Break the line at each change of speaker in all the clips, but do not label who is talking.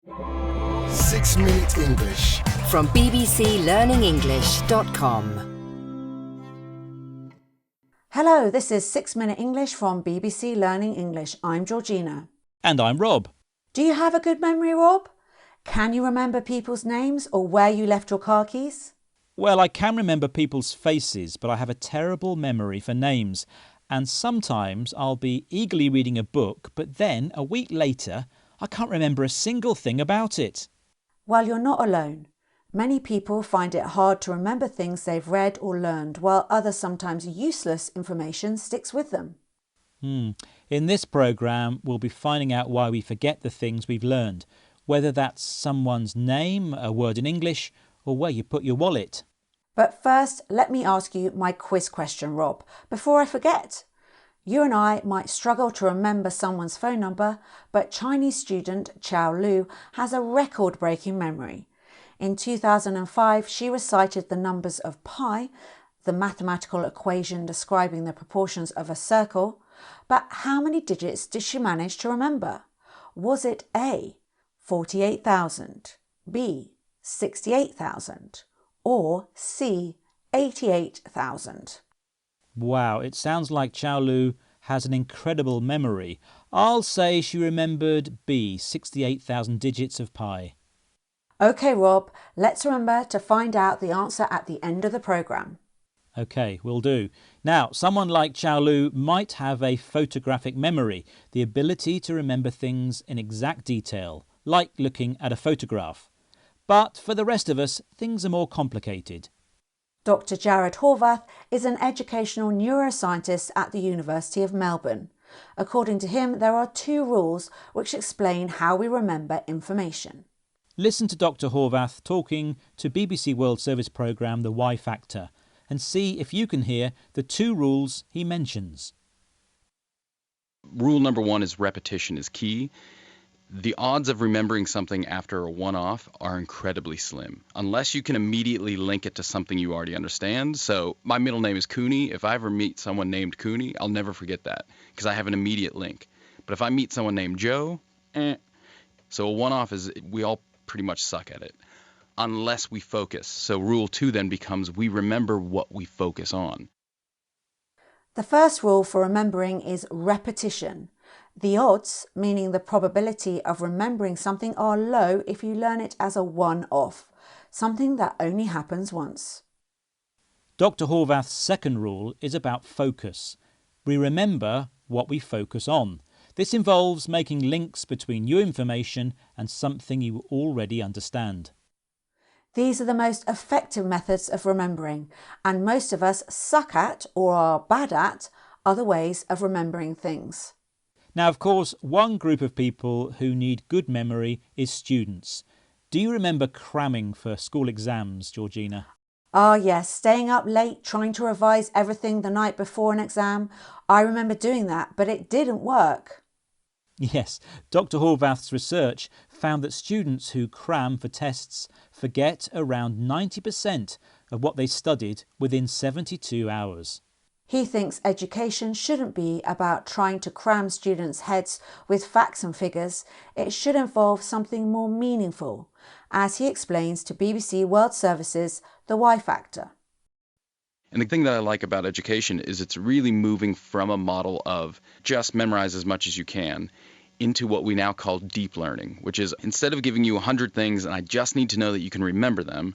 6-Minute English
from bbclearningenglish.com.
Hello, this is 6-Minute English from BBC Learning English. I'm Georgina.
And I'm Rob.
Do you have a good memory, Rob? Can you remember people's names or where you left your car keys?
Well, I can remember people's faces, but I have a terrible memory for names. And sometimes I'll be eagerly reading a book, but then a week later, I can't remember a single thing about it.
Well, you're not alone. Many people find it hard to remember things they've read or learned, while other sometimes useless information sticks with them.
In this programme, we'll be finding out why we forget the things we've learned, whether that's someone's name, a word in English, or where you put your wallet.
But first, let me ask you my quiz question, Rob, before I forget. You and I might struggle to remember someone's phone number, but Chinese student Chao Lu has a record-breaking memory. In 2005, she recited the numbers of pi, the mathematical equation describing the proportions of a circle, but how many digits did she manage to remember? Was it A, 48,000, B, 68,000, or C, 88,000?
Wow, it sounds like Chao Lu has an incredible memory. I'll say she remembered B, 68,000 digits of pi.
OK, Rob, let's remember to find out the answer at the end of the programme.
OK, will do. Now, someone like Chao Lu might have a photographic memory, the ability to remember things in exact detail, like looking at a photograph. But for the rest of us, things are more complicated.
Dr. Jared Horvath is an educational neuroscientist at the University of Melbourne. According to him, there are 2 rules which explain how we remember information.
Listen to Dr. Horvath talking to BBC World Service programme The Y Factor and see if you can hear the 2 rules he mentions.
Rule number 1 is repetition is key. The odds of remembering something after a one-off are incredibly slim, unless you can immediately link it to something you already understand. So my middle name is Cooney. If I ever meet someone named Cooney, I'll never forget that because I have an immediate link. But if I meet someone named Joe, So a one-off is, we all pretty much suck at it, unless we focus. So rule 2 then becomes we remember what we focus on.
The first rule for remembering is repetition. The odds, meaning the probability of remembering something, are low if you learn it as a one-off, something that only happens once.
Dr. Horvath's second rule is about focus. We remember what we focus on. This involves making links between new information and something you already understand.
These are the most effective methods of remembering, and most of us suck at or are bad at other ways of remembering things.
Now, of course, one group of people who need good memory is students. Do you remember cramming for school exams, Georgina?
Ah yes, staying up late trying to revise everything the night before an exam. I remember doing that, but it didn't work.
Yes, Dr. Horvath's research found that students who cram for tests forget around 90% of what they studied within 72 hours.
He thinks education shouldn't be about trying to cram students' heads with facts and figures. It should involve something more meaningful, as he explains to BBC World Service's The Y Factor.
And the thing that I like about education is it's really moving from a model of just memorize as much as you can into what we now call deep learning, which is instead of giving you 100 things and I just need to know that you can remember them,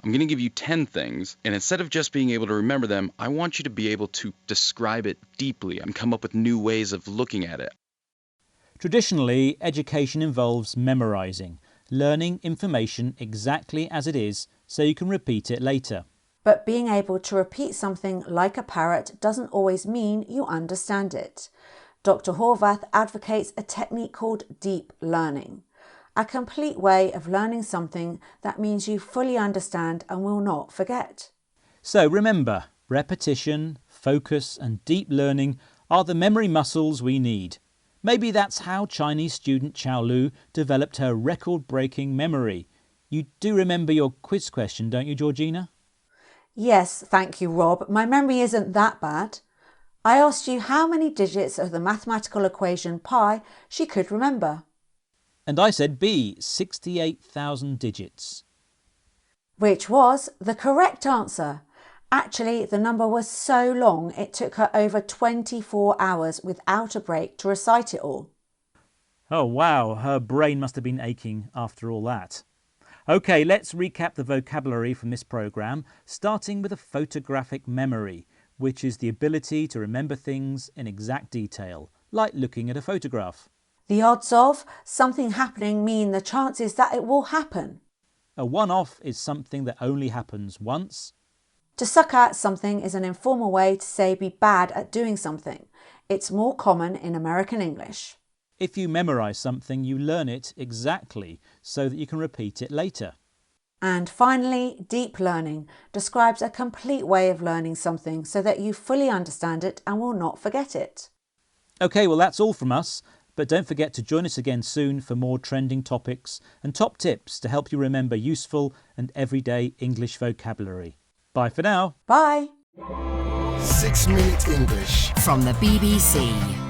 I'm going to give you 10 things, and instead of just being able to remember them, I want you to be able to describe it deeply and come up with new ways of looking at it.
Traditionally, education involves memorising, learning information exactly as it is so you can repeat it later.
But being able to repeat something like a parrot doesn't always mean you understand it. Dr. Horvath advocates a technique called deep learning, a complete way of learning something that means you fully understand and will not forget.
So remember, repetition, focus and deep learning are the memory muscles we need. Maybe that's how Chinese student Chao Lu developed her record-breaking memory. You do remember your quiz question, don't you, Georgina?
Yes, thank you, Rob. My memory isn't that bad. I asked you how many digits of the mathematical equation pi she could remember.
And I said B, 68,000 digits.
Which was the correct answer. Actually, the number was so long it took her over 24 hours without a break to recite it all.
Oh wow, her brain must have been aching after all that. OK, let's recap the vocabulary from this programme, starting with a photographic memory, which is the ability to remember things in exact detail, like looking at a photograph.
The odds of something happening mean the chances that it will happen.
A one-off is something that only happens once.
To suck at something is an informal way to say be bad at doing something. It's more common in American English.
If you memorise something, you learn it exactly so that you can repeat it later.
And finally, deep learning describes a complete way of learning something so that you fully understand it and will not forget it.
OK, well that's all from us, but don't forget to join us again soon for more trending topics and top tips to help you remember useful and everyday English vocabulary. Bye for now.
Bye.
6 Minute English
from the BBC.